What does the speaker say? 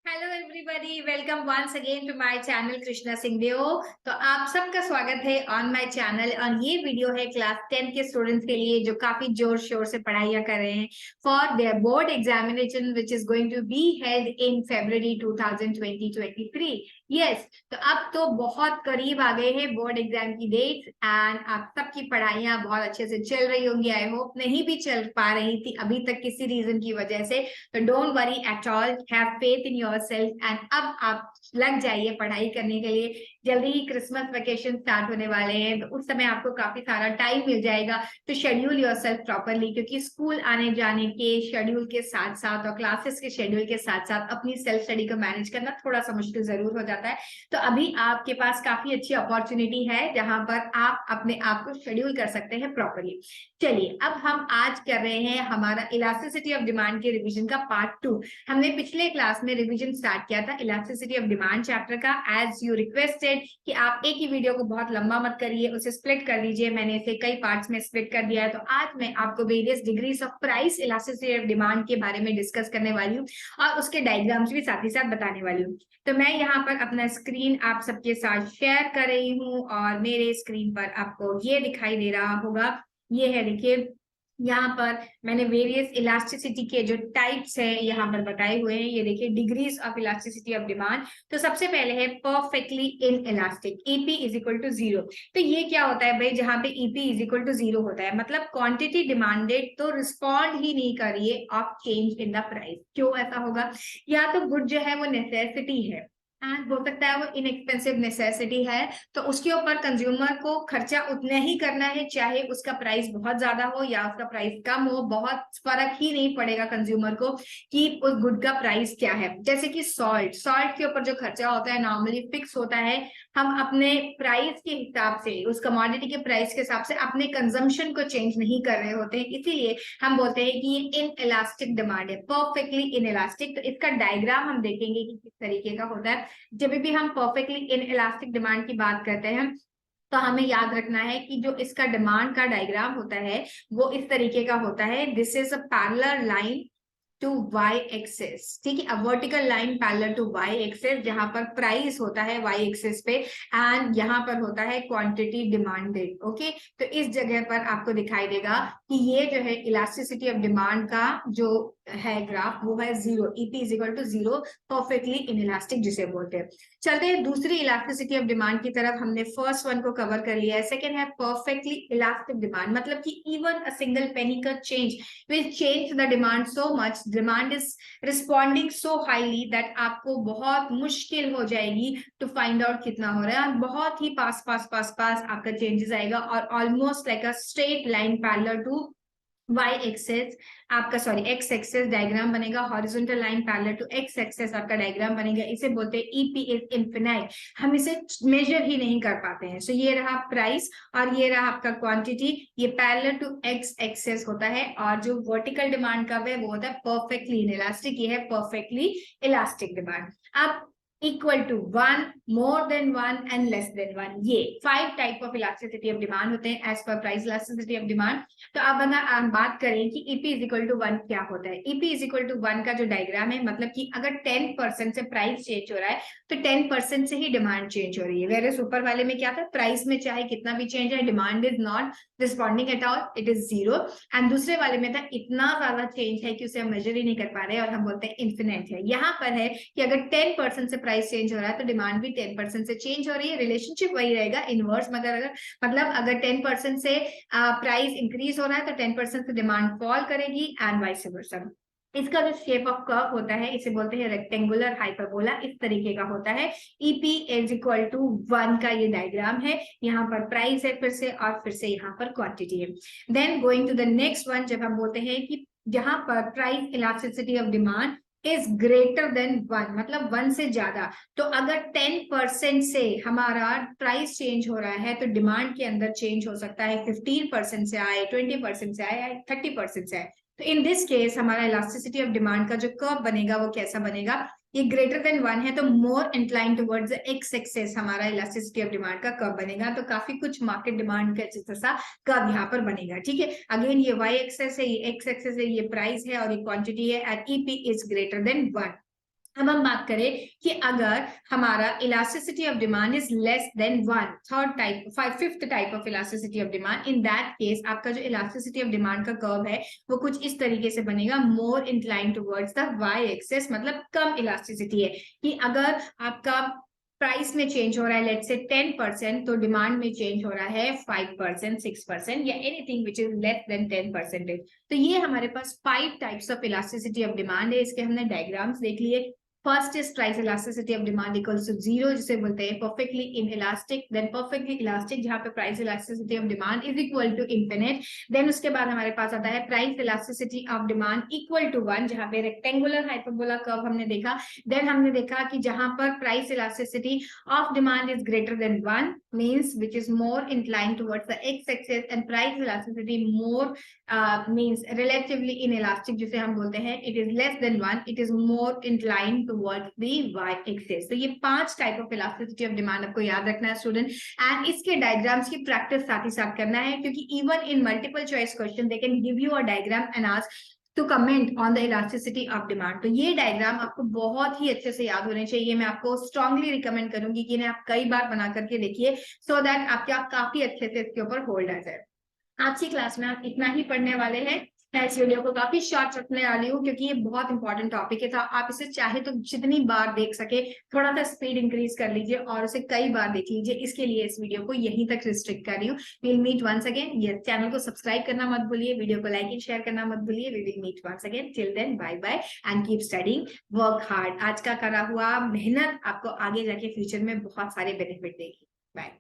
Hello everybody, welcome once again to my channel Krishna Singhdeo. तो आप सबका स्वागत है ऑन माय चैनल। और ये वीडियो है क्लास 10 के स्टूडेंट्स के लिए जो काफी जोर शोर से पढ़ाइयाँ कर रहे हैं for their board examination which is going to be held in February 2023। Yes, तो अब तो बहुत करीब आ गए हैं बोर्ड एग्जाम की डेट एंड आप सबकी पढ़ाइयाँ बहुत अच्छे से चल रही होंगी। आई होप नहीं भी चल पा रही थी अभी तक किसी रीजन की वजह से, तो don't worry at all, have faith in yourself and अब आप लग जाइए पढ़ाई करने के लिए। जल्दी ही क्रिसमस वेकेशन स्टार्ट होने वाले हैं, तो उस समय आपको काफी सारा टाइम मिल जाएगा तो शेड्यूल योरसेल्फ प्रॉपरली, क्योंकि स्कूल आने जाने के शेड्यूल के साथ साथ और क्लासेस के शेड्यूल के साथ साथ अपनी सेल्फ स्टडी को मैनेज करना थोड़ा सा मुश्किल जरूर हो जाता है। तो अभी आपके पास काफी अच्छी अपॉर्चुनिटी है जहां पर आप अपने आप को शेड्यूल कर सकते हैं प्रॉपरली। चलिए, अब हम आज कर रहे हैं हमारा इलास्टिसिटी ऑफ डिमांड के रिवीजन का पार्ट 2। हमने पिछले क्लास में रिवीजन स्टार्ट किया था इलास्टिसिटी ऑफ डिमांड चैप्टर का। एज यू रिक्वेस्टेड कि आप एक ही वीडियो को बहुत लंबा मत करिए, उसे स्प्लिट कर लीजिए। मैंने इसे कई पार्ट्स में स्प्लिट कर दिया है। तो आज मैं आपको various degrees of price elasticity of demand के बारे में डिस्कस करने वाली हूँ और उसके डायग्राम्स भी साथ ही साथ बताने वाली हूँ। तो मैं यहाँ पर अपना स्क्रीन आप सबके साथ शेयर कर रही हूँ और मेरे स्क्रीन पर आपको ये दिखाई दे रहा होगा। ये है, देखिए, यहाँ पर मैंने वेरियस इलास्टिसिटी के जो टाइप्स है यहाँ पर बताए हुए हैं। ये देखिए, degrees of elasticity of demand. तो सबसे पहले है perfectly inelastic, EP is equal to 0। तो ये क्या होता है भाई, जहां पे ईपी इज इक्वल टू 0 होता है मतलब क्वांटिटी डिमांडेड तो रिस्पॉन्ड ही नहीं कर रही है of change in the price. क्यों ऐसा होगा? या तो गुड जो है वो नेसेसिटी है एंड हो सकता है वो इनएक्सपेंसिव नेसेसिटी है, तो उसके ऊपर कंज्यूमर को खर्चा उतना ही करना है, चाहे उसका प्राइस बहुत ज्यादा हो या उसका प्राइस कम हो। बहुत फर्क ही नहीं पड़ेगा कंज्यूमर को कि उस गुड का प्राइस क्या है। जैसे कि सॉल्ट के ऊपर जो खर्चा होता है नॉर्मली फिक्स होता है। हम अपने प्राइस के हिसाब से, उस कमोडिटी के प्राइस के हिसाब से अपने कंजम्पशन को चेंज नहीं कर रहे होते हैं, इसीलिए हम बोलते हैं कि ये इन इलास्टिक डिमांड है, परफेक्टली इन इलास्टिक। तो इसका डायग्राम हम देखेंगे कि किस तरीके का होता है। जब भी हम परफेक्टली इन इलास्टिक डिमांड की बात करते हैं तो हमें याद रखना है कि जो इसका डिमांड का डायग्राम होता है वो इस तरीके का होता है। This is a parallel line to Y axis, ठीक है, a vertical line parallel to Y axis, जहां पर प्राइस होता है वाई एक्सेस पे एंड यहाँ पर होता है क्वांटिटी डिमांडेड। ओके, तो इस जगह पर आपको दिखाई देगा कि ये जो है इलास्टिसिटी ऑफ डिमांड का जो है ग्राफ वो है 0, EP is equal to 0, perfectly inelastic जिसे बोलते हैं। चलते हैं दूसरी इलास्टिसिटी ऑफ डिमांड की तरफ। हमने फर्स्ट वन को कवर कर लिया है। सेकंड है परफेक्टली इलास्टिक डिमांड, मतलब कि इवन अ सिंगल पेनी का change will change the demand so much, demand is responding so highly that आपको बहुत मुश्किल हो जाएगी टू फाइंड आउट कितना हो रहा है। बहुत ही पास पास पास पास आपका चेंजेस आएगा और almost like a straight line parallel to y axis आपका, सॉरी, x एक्सेस डायग्राम बनेगा। Horizontal line parallel to x axis आपका डायग्राम बनेगा। इसे बोलते हैं ईपी इज इनफिनाइट, हम इसे मेजर ही नहीं कर पाते हैं। सो ये रहा प्राइस और ये रहा आपका क्वांटिटी, ये पैरेलल टू x एक्सेस होता है। और जो वर्टिकल डिमांड का है वो होता है परफेक्टली इनइलास्टिक, ये है परफेक्टली इलास्टिक डिमांड। अब equal to 1, more than 1 and less than 1, ये 5 type of elasticity of demand होते हैं as per price elasticity of demand. तो अब अगर हम बात करें कि ईपी इज इक्वल टू 1 क्या होता है, ईपी इज इक्वल टू 1 का जो डायग्राम है, मतलब कि अगर 10% से प्राइस चेंज हो रहा है तो 10% से ही डिमांड चेंज हो रही है। वेरे ऊपर वाले में क्या था, प्राइस में चाहे कितना भी चेंज है demand is not responding at all, it is 0। And दूसरे वाले में था इतना ज्यादा चेंज है कि उसे हम मेजर ही नहीं कर पा रहे और हम बोलते हैं इन्फिनिट है। यहाँ पर है कि अगर 10% से प्राइस चेंज हो रहा है तो डिमांड भी 10% से चेंज हो रही है। रिलेशनशिप वही रहेगा, इनवर्स। मगर अगर मतलब अगर 10% से प्राइस इंक्रीज हो रहा है तो 10% से डिमांड फॉल करेगी एंड वाइस वर्सा। इसका जो शेप ऑफ कर्व होता है इसे बोलते हैं रेक्टेंगुलर हाइपरबोला, इस तरीके का होता है। ईपी इज इक्वल टू 1 का ये डायग्राम है। यहाँ पर प्राइस है फिर से, और फिर से यहाँ पर क्वांटिटी है। Then going to the next one, जब हम बोलते हैं कि जहां पर price elasticity of demand is greater than 1, मतलब 1 से ज्यादा, तो अगर 10% से हमारा प्राइस चेंज हो रहा है तो डिमांड के अंदर चेंज हो सकता है 15% से आए, 20% से आए, 30% से आए। तो इन दिस केस हमारा इलास्टिसिटी ऑफ डिमांड का जो कर्व बनेगा वो कैसा बनेगा, ये ग्रेटर देन 1 है तो more incline towards X axis हमारा इलास्टिसिटी ऑफ डिमांड का कर्व बनेगा। तो काफी कुछ मार्केट डिमांड का जैसा कर्व यहाँ पर बनेगा, ठीक है। अगेन ये वाई एक्सेस है, ये एक्स एक्सेस है, ये प्राइस है और ये क्वांटिटी है at EP is greater than 1। अब हम बात करें कि अगर हमारा elasticity of demand is less than 1, third type, fifth type of elasticity of demand, in that case आपका जो इलास्टिसिटी ऑफ डिमांड का कर्व है वो कुछ इस तरीके से बनेगा, more incline towards the Y axis, मतलब कम इलास्टिसिटी है कि अगर आपका प्राइस में चेंज हो रहा है लेट्स से 10%, तो डिमांड में चेंज हो रहा है 5%, 6% या anything which is less than 10%। तो ये हमारे पास 5 types of elasticity of demand है। इसके हमने डायग्राम्स देख लिए। First is price elasticity of demand equals to 0, जिसे बोलते हैं perfectly inelastic. Then perfectly elastic, जहां पे price elasticity of demand is equal to infinite. Then उसके बाद हमारे पास आता है price elasticity of demand equal to 1, जहां पे रेक्टेंगुलर हाइपरबोला कर्व हमने देखा। देन हमने देखा कि जहां पर price elasticity of demand is greater than 1, means which is more inclined towards the x-axis, and price elasticity more means relatively inelastic, जिसे हम बोलते हैं it is less than 1, it is more inclined towards the y-axis। तो ये 5 type of elasticity of demand आपको याद रखना है स्टूडेंट, एंड इसके डायग्राम्स की प्रैक्टिस साथ ही साथ करना है, क्योंकि even in multiple choice question they can give you a diagram and ask to comment on the elasticity of demand. तो ये डायग्राम आपको बहुत ही अच्छे से याद होने चाहिए। मैं आपको स्ट्रांगली रिकमेंड करूंगी कि इन्हें आप कई बार बना करके देखिए, सो दैट आपके आप काफी अच्छे से इसके ऊपर होल्ड आ जाए। आज की क्लास में आप इतना ही पढ़ने वाले हैं। मैं इस वीडियो को काफी शॉर्ट रखने वाली हूँ क्योंकि ये बहुत इंपॉर्टेंट टॉपिक है, तो आप इसे चाहे तो जितनी बार देख सके, थोड़ा सा स्पीड इंक्रीज कर लीजिए और उसे कई बार देख लीजिए। इसके लिए इस वीडियो को यहीं तक रिस्ट्रिक्ट कर रही हूँ। Will meet once again. ये चैनल को सब्सक्राइब करना मत भूलिए, वीडियो को लाइक एंड शेयर करना मत भूलिए। We will meet once again, till then bye bye and keep studying, work hard. आज का करा हुआ मेहनत आपको आगे जाके फ्यूचर में बहुत सारे बेनिफिट देगी। बाय।